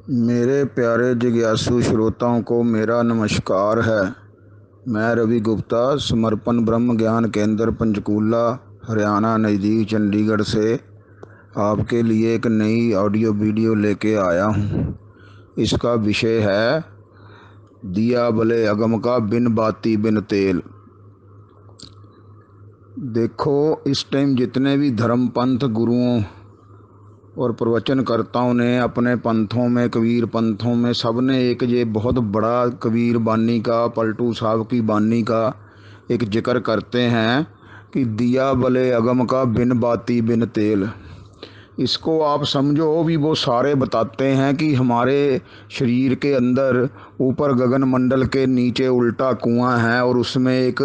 मेरे प्यारे जिज्ञासु श्रोताओं को मेरा नमस्कार है। मैं रवि गुप्ता समर्पण ब्रह्म ज्ञान केंद्र पंचकूला हरियाणा नज़दीक चंडीगढ़ से आपके लिए एक नई ऑडियो वीडियो लेके आया हूँ। इसका विषय है दिया भले अगम का बिन बाती बिन तेल। देखो, इस टाइम जितने भी धर्म पंथ गुरुओं और प्रवचनकर्ताओं ने अपने पंथों में, कबीर पंथों में, सब ने एक ये बहुत बड़ा कबीर बानी का, पलटू साहब की बानी का एक जिक्र करते हैं कि दिया भले अगम का बिन बाती बिन तेल। इसको आप समझो भी, वो सारे बताते हैं कि हमारे शरीर के अंदर ऊपर गगन मंडल के नीचे उल्टा कुआं है और उसमें एक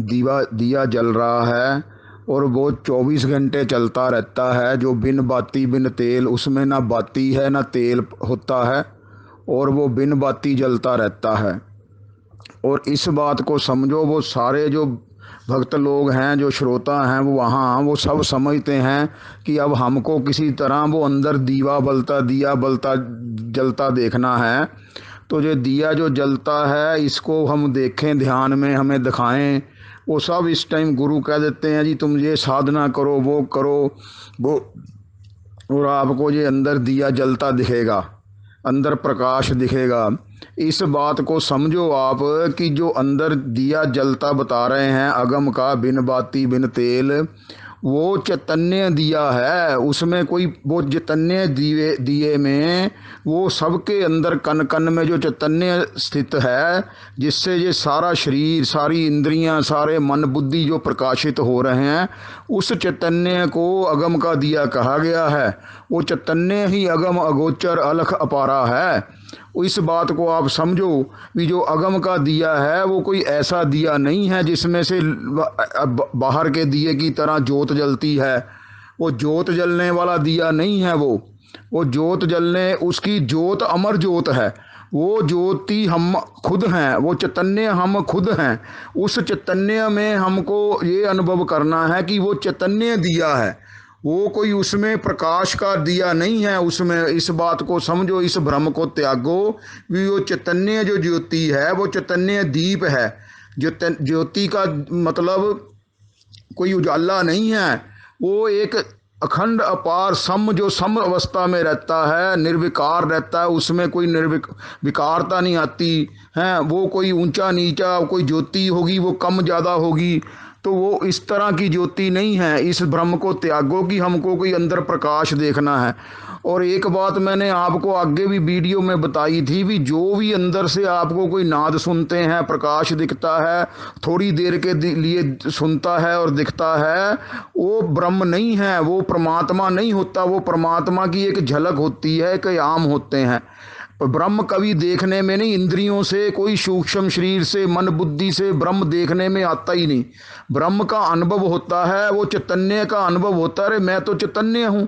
दिया जल रहा है और वो 24 घंटे चलता रहता है, जो बिन बाती बिन तेल। उसमें ना बाती है ना तेल होता है और वो बिन बाती जलता रहता है। और इस बात को समझो, वो सारे जो भक्त लोग हैं, जो श्रोता हैं, वो सब समझते हैं कि अब हमको किसी तरह वो अंदर दिया बलता जलता देखना है। तो ये दिया जो जलता है, इसको हम देखें, ध्यान में हमें दिखाएं। वो सब इस टाइम गुरु कह देते हैं जी तुम ये साधना करो, वो करो, वो, और आपको ये अंदर दिया जलता दिखेगा, अंदर प्रकाश दिखेगा। इस बात को समझो आप कि जो अंदर दिया जलता बता रहे हैं अगम का बिन बाती बिन तेल, वो चैतन्य दिया है। उसमें कोई वो चैतन्य दिए में वो सबके अंदर कन कन में जो चैतन्य स्थित है, जिससे ये सारा शरीर, सारी इंद्रियां, सारे मन बुद्धि जो प्रकाशित हो रहे हैं, उस चैतन्य को अगम का दिया कहा गया है। वो चैतन्य ही अगम अगोचर अलख अपारा है। इस बात को आप समझो कि जो अगम का दिया है वो कोई ऐसा दिया नहीं है जिसमें से बाहर के दिए की तरह जोत जलती है। वो जोत जलने वाला दिया नहीं है। वो जोत जलने, उसकी जोत अमर जोत है। वो ज्योति हम खुद हैं, वो चैतन्य हम खुद हैं। उस चैतन्य में हमको ये अनुभव करना है कि वो चैतन्य दिया है, वो कोई उसमें प्रकाश का दिया नहीं है। उसमें इस बात को समझो, इस भ्रम को त्यागो कि वो चैतन्य जो ज्योति है वो चैतन्य दीप है। ज्योति का मतलब कोई उजाला नहीं है, वो एक अखंड अपार सम, जो सम अवस्था में रहता है, निर्विकार रहता है। उसमें कोई विकारता नहीं आती है। वो कोई ऊंचा नीचा कोई ज्योति होगी, वो कम ज़्यादा होगी, तो वो इस तरह की ज्योति नहीं है। इस भ्रम को त्यागो कि हमको कोई अंदर प्रकाश देखना है। और एक बात मैंने आपको आगे भी वीडियो में बताई थी भी, जो भी अंदर से आपको कोई नाद सुनते हैं, प्रकाश दिखता है, थोड़ी देर के लिए सुनता है और दिखता है, वो ब्रह्म नहीं है, वो परमात्मा नहीं होता। वो परमात्मा की एक झलक होती है, एक आयाम होते हैं। ब्रह्म कभी देखने में नहीं, इंद्रियों से, कोई सूक्ष्म शरीर से, मन बुद्धि से ब्रह्म देखने में आता ही नहीं। ब्रह्म का अनुभव होता है, वो चैतन्य का अनुभव होता है। अरे मैं तो चैतन्य हूँ।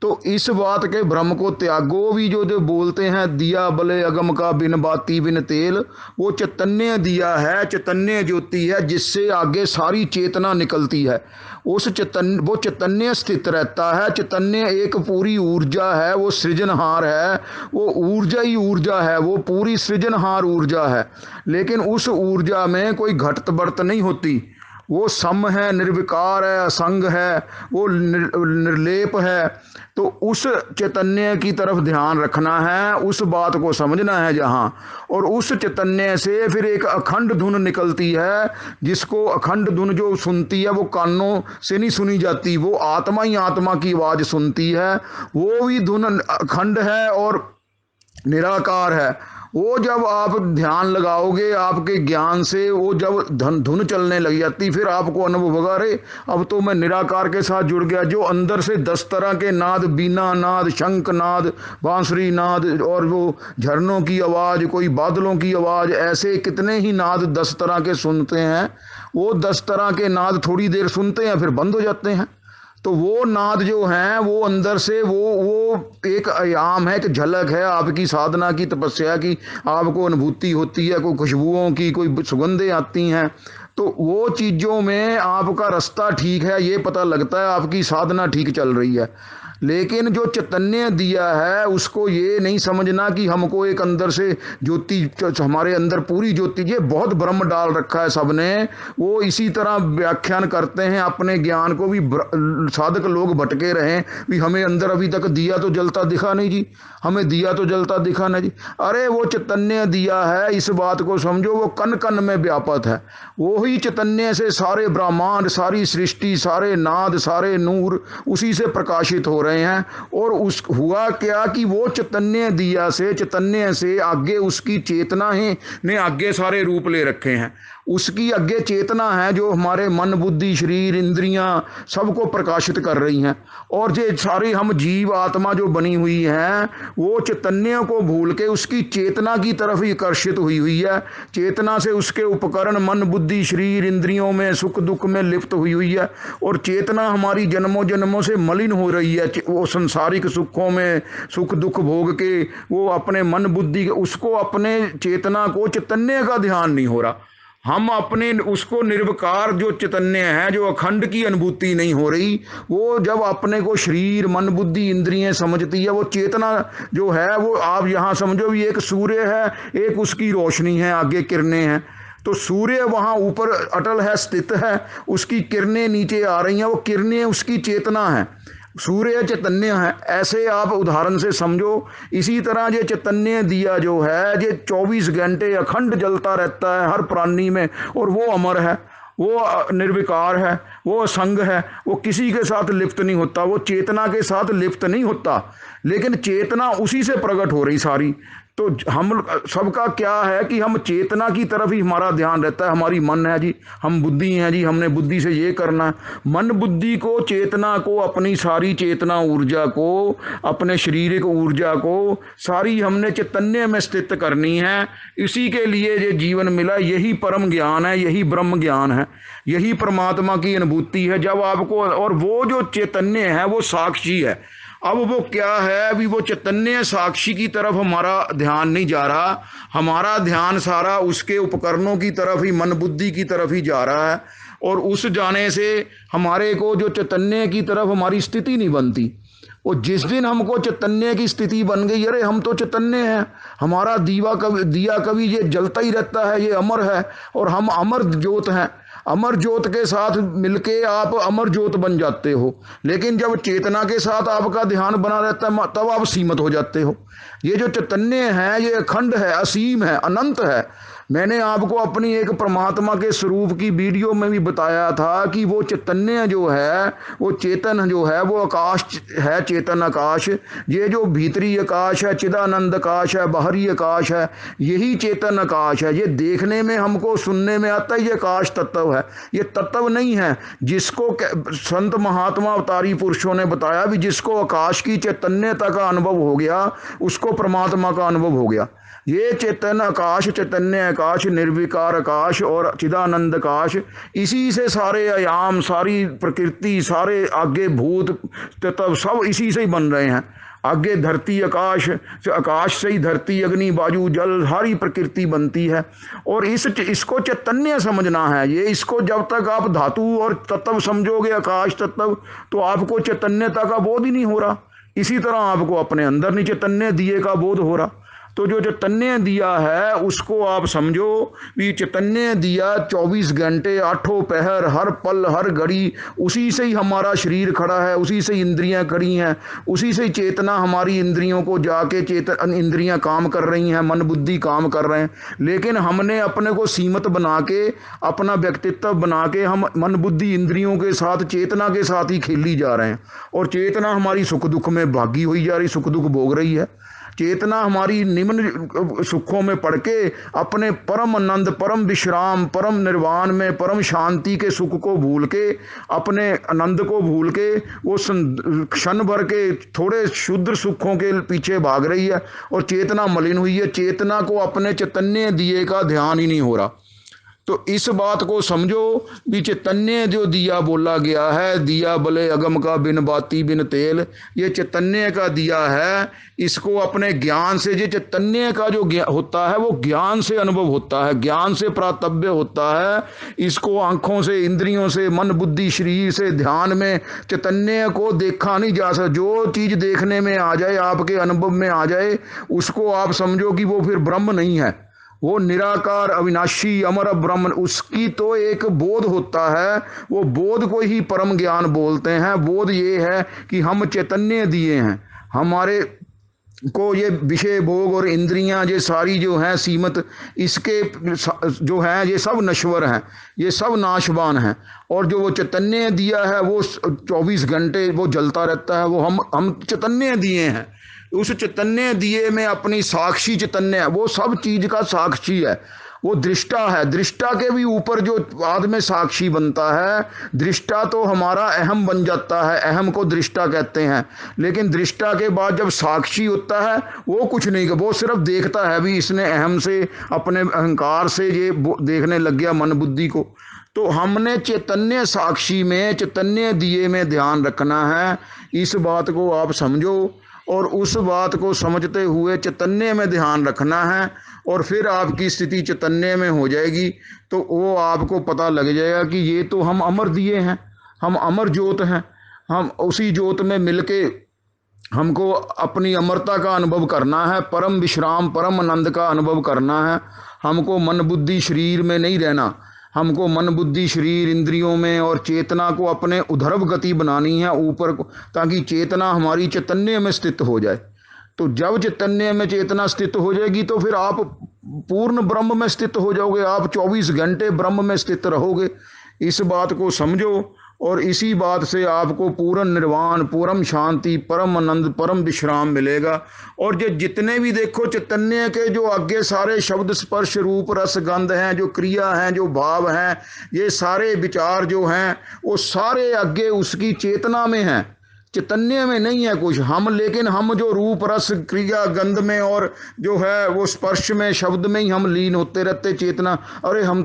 तो इस बात के भ्रम को त्यागो भी, जो जो बोलते हैं दिया भले अगम का बिन बाती बिन तेल, वो चैतन्य दिया है, चैतन्य ज्योति है, जिससे आगे सारी चेतना निकलती है। उस चैतन्य, वो चैतन्य स्थित रहता है। चैतन्य एक पूरी ऊर्जा है, वो सृजनहार है, वो ऊर्जा ही ऊर्जा है, वो पूरी सृजनहार ऊर्जा है। लेकिन उस ऊर्जा में कोई घटत बढ़त नहीं होती। वो सम है, निर्विकार है, असंग है, वो निर्लेप है। तो उस चैतन्य की तरफ ध्यान रखना है, उस बात को समझना है जहाँ। और उस चैतन्य से फिर एक अखंड धुन निकलती है, जिसको अखंड धुन जो सुनती है वो कानों से नहीं सुनी जाती, वो आत्मा ही आत्मा की आवाज़ सुनती है। वो भी धुन अखंड है और निराकार है। वो जब आप ध्यान लगाओगे आपके ज्ञान से, वो जब धुन चलने लग जाती, फिर आपको अनुभव होगा, अरे अब तो मैं निराकार के साथ जुड़ गया। जो अंदर से 10 तरह के नाद, बीना नाद, शंख नाद, बांसुरी नाद, और वो झरनों की आवाज़, कोई बादलों की आवाज़, ऐसे कितने ही नाद 10 तरह के सुनते हैं। वो 10 तरह के नाद थोड़ी देर सुनते हैं, फिर बंद हो जाते हैं। तो वो नाद जो हैं, वो अंदर से वो एक आयाम है, एक झलक है आपकी साधना की, तपस्या की। आपको अनुभूति होती है, कोई खुशबुओं की, कोई सुगंधें आती हैं। तो वो चीज़ों में आपका रास्ता ठीक है, ये पता लगता है आपकी साधना ठीक चल रही है। लेकिन जो चैतन्य दिया है उसको ये नहीं समझना कि हमको एक अंदर से ज्योति, हमारे अंदर पूरी ज्योति, ये बहुत भ्रम डाल रखा है सबने। वो इसी तरह व्याख्यान करते हैं अपने ज्ञान को भी, साधक लोग भटके रहे भी हमें अंदर अभी तक दिया तो जलता दिखा नहीं जी, हमें दिया तो जलता दिखा नहीं जी। अरे वो चैतन्य दिया है, इस बात को समझो, वो कण कण में व्यापक है। वो ही चैतन्य से सारे ब्रह्मांड, सारी सृष्टि, सारे नाद, सारे नूर उसी से प्रकाशित हो रहे हैं। और उस हुआ क्या कि वो चैतन्य दिया से, चैतन्य से आगे उसकी चेतना ही ने आगे सारे रूप ले रखे हैं। उसकी आगे चेतना है जो हमारे मन, बुद्धि, शरीर, इंद्रियां सबको प्रकाशित कर रही हैं। और ये सारी हम जीव आत्मा जो बनी हुई है वो चैतन्य को भूल के उसकी चेतना की तरफ ही आकर्षित हुई है। चेतना से उसके उपकरण मन, बुद्धि, शरीर, इंद्रियों में, सुख दुख में लिप्त हुई है। और चेतना हमारी जन्मों जन्मों से मलिन हो रही है। वो संसारिक सुखों में सुख दुख भोग के वो अपने मन बुद्धि, उसको अपने चेतना को चैतन्य का ध्यान नहीं हो रहा। हम अपने उसको निर्विकार जो चैतन्य है, जो अखंड की अनुभूति नहीं हो रही। वो जब अपने को शरीर, मन, बुद्धि, इंद्रियां समझती है, वो चेतना जो है वो आप यहाँ समझो भी एक सूर्य है, एक उसकी रोशनी है, आगे किरणें हैं। तो सूर्य वहाँ ऊपर अटल है, स्थित है, उसकी किरणें नीचे आ रही हैं, वो किरणें उसकी चेतना है, सूर्य चैतन्य है। ऐसे आप उदाहरण से समझो। इसी तरह ये चैतन्य दिया जो है ये 24 घंटे अखंड जलता रहता है हर प्राणी में, और वो अमर है, वो निर्विकार है, वो असंग है, वो किसी के साथ लिप्त नहीं होता, वो चेतना के साथ लिप्त नहीं होता, लेकिन चेतना उसी से प्रकट हो रही सारी। तो हम सबका क्या है कि हम चेतना की तरफ ही हमारा ध्यान रहता है। हमारी मन है जी, हम बुद्धि हैं जी, हमने बुद्धि से ये करना है। मन बुद्धि को, चेतना को, अपनी सारी चेतना ऊर्जा को, अपने शारीरिक ऊर्जा को सारी हमने चैतन्य में स्थित करनी है। इसी के लिए ये जीवन मिला, यही परम ज्ञान है, यही ब्रह्म ज्ञान है, यही परमात्मा की अनुभूति है जब आपको। और वो जो चैतन्य है वो साक्षी है। अब वो क्या है, अभी वो चैतन्य साक्षी की तरफ हमारा ध्यान नहीं जा रहा, हमारा ध्यान सारा उसके उपकरणों की तरफ ही, मन बुद्धि की तरफ ही जा रहा है। और उस जाने से हमारे को जो चैतन्य की तरफ हमारी स्थिति नहीं बनती। और जिस दिन हमको चैतन्य की स्थिति बन गई, अरे हम तो चैतन्य हैं, हमारा दिया कभी ये जलता ही रहता है, ये अमर है, और हम अमर ज्योत हैं। अमर ज्योत के साथ मिलके आप अमर ज्योत बन जाते हो। लेकिन जब चेतना के साथ आपका ध्यान बना रहता है तब आप सीमित हो जाते हो। ये जो चैतन्य है ये अखंड है, असीम है, अनंत है। मैंने आपको अपनी एक परमात्मा के स्वरूप की वीडियो में भी बताया था कि वो चैतन्य जो है, वो चेतन जो है, वो आकाश है, चेतन आकाश। ये जो भीतरी आकाश है, चिदानंद आकाश है, बाहरी आकाश है, यही चेतन आकाश है। ये देखने में हमको सुनने में आता है ये आकाश तत्व है, ये तत्व नहीं है। जिसको संत महात्मा अवतारी पुरुषों ने बताया भी, जिसको आकाश की चैतन्यता का अनुभव हो गया उसको परमात्मा का अनुभव हो गया। ये चेतन आकाश, चैतन्य आकाश, निर्विकार आकाश और चिदानंद आकाश, इसी से सारे आयाम, सारी प्रकृति, सारे आगे भूत तत्व सब इसी से ही बन रहे हैं। आगे धरती, आकाश, आकाश से ही धरती, अग्नि, वायु, जल, सारी प्रकृति बनती है। और इसको चैतन्य समझना है। ये इसको जब तक आप धातु और तत्व समझोगे, आकाश तत्व, तो आपको चैतन्यता का बोध ही नहीं हो रहा। इसी तरह आपको अपने अंदर नहीं चैतन्य दिए का बोध हो रहा। तो जो चैतन्य दिया है उसको आप समझो कि चैतन्य दिया 24 घंटे, आठों पहर, हर पल, हर घड़ी उसी से ही हमारा शरीर खड़ा है, उसी से इंद्रियां खड़ी हैं, उसी से चेतना हमारी इंद्रियों को जाके इंद्रियां काम कर रही हैं, मन बुद्धि काम कर रहे हैं। लेकिन हमने अपने को सीमित बना के, अपना व्यक्तित्व बना के हम मन बुद्धि इंद्रियों के साथ, चेतना के साथ ही खेली जा रहे हैं। और चेतना हमारी सुख दुख में भागी हुई जा रही, सुख दुख भोग रही है। चेतना हमारी निम्न सुखों में पड़ के अपने परम आनंद, परम विश्राम, परम निर्वाण में, परम शांति के सुख को भूल के, अपने आनंद को भूल के वो क्षण भर के थोड़े शुद्ध सुखों के पीछे भाग रही है। और चेतना मलिन हुई है। चेतना को अपने चैतन्य दिए का ध्यान ही नहीं हो रहा। तो इस बात को समझो भी चैतन्य जो दिया बोला गया है, दिया भले अगम का बिन बाती बिन तेल, ये चैतन्य का दिया है। इसको अपने ज्ञान से, ये चैतन्य का जो होता है वो ज्ञान से अनुभव होता है, ज्ञान से प्रातव्य होता है। इसको आंखों से, इंद्रियों से, मन बुद्धि शरीर से, ध्यान में चैतन्य को देखा नहीं जा सकता। जो चीज देखने में आ जाए, आपके अनुभव में आ जाए, उसको आप समझो कि वो फिर ब्रह्म नहीं है, वो निराकार अविनाशी अमर ब्रह्म। उसकी तो एक बोध होता है, वो बोध को ही परम ज्ञान बोलते हैं। बोध ये है कि हम चैतन्य दिए हैं, हमारे को ये विषय भोग और इंद्रियां ये सारी जो हैं सीमित, इसके जो हैं ये सब नश्वर हैं, ये सब नाशवान हैं। और जो वो चैतन्य दिया है वो 24 घंटे वो जलता रहता है। वो हम चैतन्य दिए हैं, उस चैतन्य दिए में अपनी साक्षी चैतन्य है, वो सब चीज का साक्षी है, वो दृष्टा है। दृष्टा के भी ऊपर जो बाद में साक्षी बनता है, दृष्टा तो हमारा अहम बन जाता है, अहम को दृष्टा कहते हैं। लेकिन दृष्टा के बाद जब साक्षी होता है वो कुछ नहीं, वो सिर्फ देखता है भी इसने अहम से, अपने अहंकार से ये देखने लग गया मन बुद्धि को। तो हमने चैतन्य साक्षी में, चैतन्य दिए में ध्यान रखना है। इस बात को आप समझो और उस बात को समझते हुए चैतन्य में ध्यान रखना है, और फिर आपकी स्थिति चैतन्य में हो जाएगी। तो वो आपको पता लग जाएगा कि ये तो हम अमर दिए हैं, हम अमर ज्योत हैं, हम उसी ज्योत में मिलके हमको अपनी अमरता का अनुभव करना है, परम विश्राम परम आनंद का अनुभव करना है। हमको मन बुद्धि शरीर में नहीं रहना, हमको मन बुद्धि शरीर इंद्रियों में और चेतना को अपने उधर्व गति बनानी है ऊपर को, ताकि चेतना हमारी चैतन्य में स्थित हो जाए। तो जब चैतन्य में चेतना स्थित हो जाएगी तो फिर आप पूर्ण ब्रह्म में स्थित हो जाओगे, आप 24 घंटे ब्रह्म में स्थित रहोगे। इस बात को समझो और इसी बात से आपको पूर्ण निर्वाण, परम शांति, परम आनंद, परम विश्राम मिलेगा। और ये जितने भी देखो चैतन्य के जो आगे सारे शब्द स्पर्श रूप रस गंध हैं, जो क्रिया हैं, जो भाव हैं, ये सारे विचार जो हैं वो सारे आगे उसकी चेतना में हैं, चैतन्य में नहीं है कुछ। लेकिन हम जो रूप रस क्रिया गंध में और जो है वो स्पर्श में शब्द में ही हम लीन होते रहते चेतना। अरे हम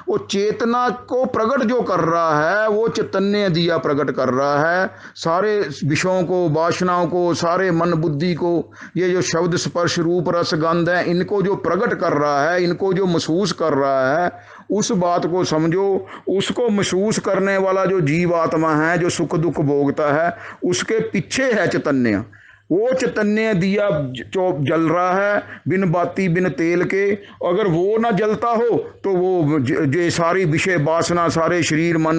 वो चेतना को प्रकट जो कर रहा है वो चैतन्य दिया प्रकट कर रहा है। सारे विषयों को, वासनाओं को, सारे मन बुद्धि को, ये जो शब्द स्पर्श रूप रस गंध है, इनको जो प्रकट कर रहा है, इनको जो महसूस कर रहा है, उस बात को समझो। उसको महसूस करने वाला जो जीव आत्मा है, जो सुख दुख भोगता है, उसके पीछे है चैतन्य। वो चैतन्य दिया जो जल रहा है बिन बाती बिन तेल के। अगर वो ना जलता हो तो वो ये सारी विषय वासना, सारे शरीर मन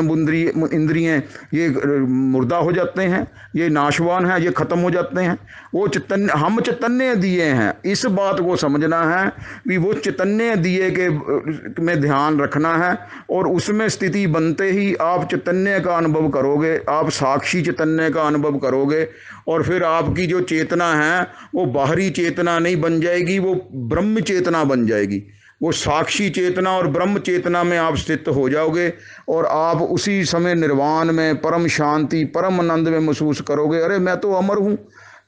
इंद्रियां ये मुर्दा हो जाते हैं, ये नाशवान है, ये खत्म हो जाते हैं। वो चैतन्य, हम चैतन्य दिए हैं, इस बात को समझना है कि वो चैतन्य दिए के में ध्यान रखना है। और उसमें स्थिति बनते ही आप चैतन्य का अनुभव करोगे, आप साक्षी चैतन्य का अनुभव करोगे। और फिर आपकी जो चेतना है वो बाहरी चेतना नहीं बन जाएगी, वो ब्रह्म चेतना बन जाएगी। वो साक्षी चेतना और ब्रह्म चेतना में आप स्थित हो जाओगे और आप उसी समय निर्वाण में, परम शांति, परम आनंद में महसूस करोगे। अरे मैं तो अमर हूँ,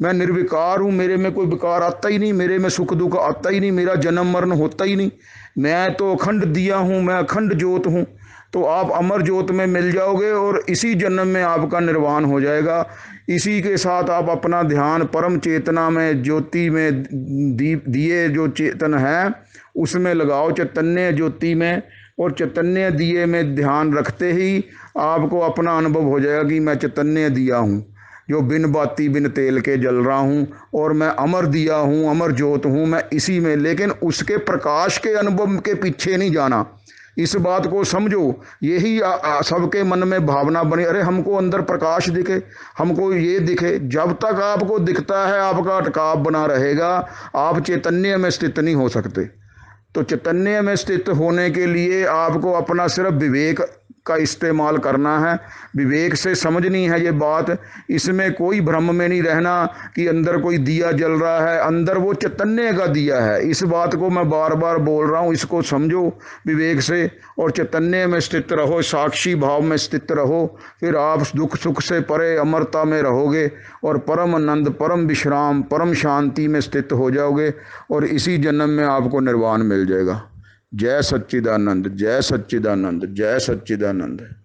मैं निर्विकार हूँ, मेरे में कोई विकार आता ही नहीं, मेरे में सुख दुख आता ही नहीं, मेरा जन्म मरण होता ही नहीं, मैं तो अखंड दिया हूँ, मैं अखंड ज्योत हूँ। तो आप अमर ज्योत में मिल जाओगे और इसी जन्म में आपका निर्वाण हो जाएगा। इसी के साथ आप अपना ध्यान परम चेतना में, ज्योति में, दिए जो चेतन है उसमें लगाओ, चैतन्य ज्योति में और चैतन्य दिए में ध्यान रखते ही आपको अपना अनुभव हो जाएगा कि मैं चैतन्य दिया हूँ, जो बिन बाती बिन तेल के जल रहा हूँ, और मैं अमर दिया हूँ, अमर ज्योत हूँ, मैं इसी में। लेकिन उसके प्रकाश के अनुभव के पीछे नहीं जाना, इस बात को समझो। यही सबके मन में भावना बनी, अरे हमको अंदर प्रकाश दिखे, हमको ये दिखे। जब तक आपको दिखता है आपका अटकाव बना रहेगा, आप चैतन्य में स्थित नहीं हो सकते। तो चैतन्य में स्थित होने के लिए आपको अपना सिर्फ विवेक का इस्तेमाल करना है, विवेक से समझनी है ये बात। इसमें कोई भ्रम में नहीं रहना कि अंदर कोई दिया जल रहा है, अंदर वो चैतन्य का दिया है। इस बात को मैं बार बार बोल रहा हूँ, इसको समझो विवेक से और चैतन्य में स्थित रहो, साक्षी भाव में स्थित रहो। फिर आप दुख सुख से परे अमरता में रहोगे और परम आनंद, परम विश्राम, परम शांति में स्थित हो जाओगे और इसी जन्म में आपको निर्वाण मिल जाएगा। जय सच्चिदानंद, जय सच्चिदानंद, जय सच्चिदानंद।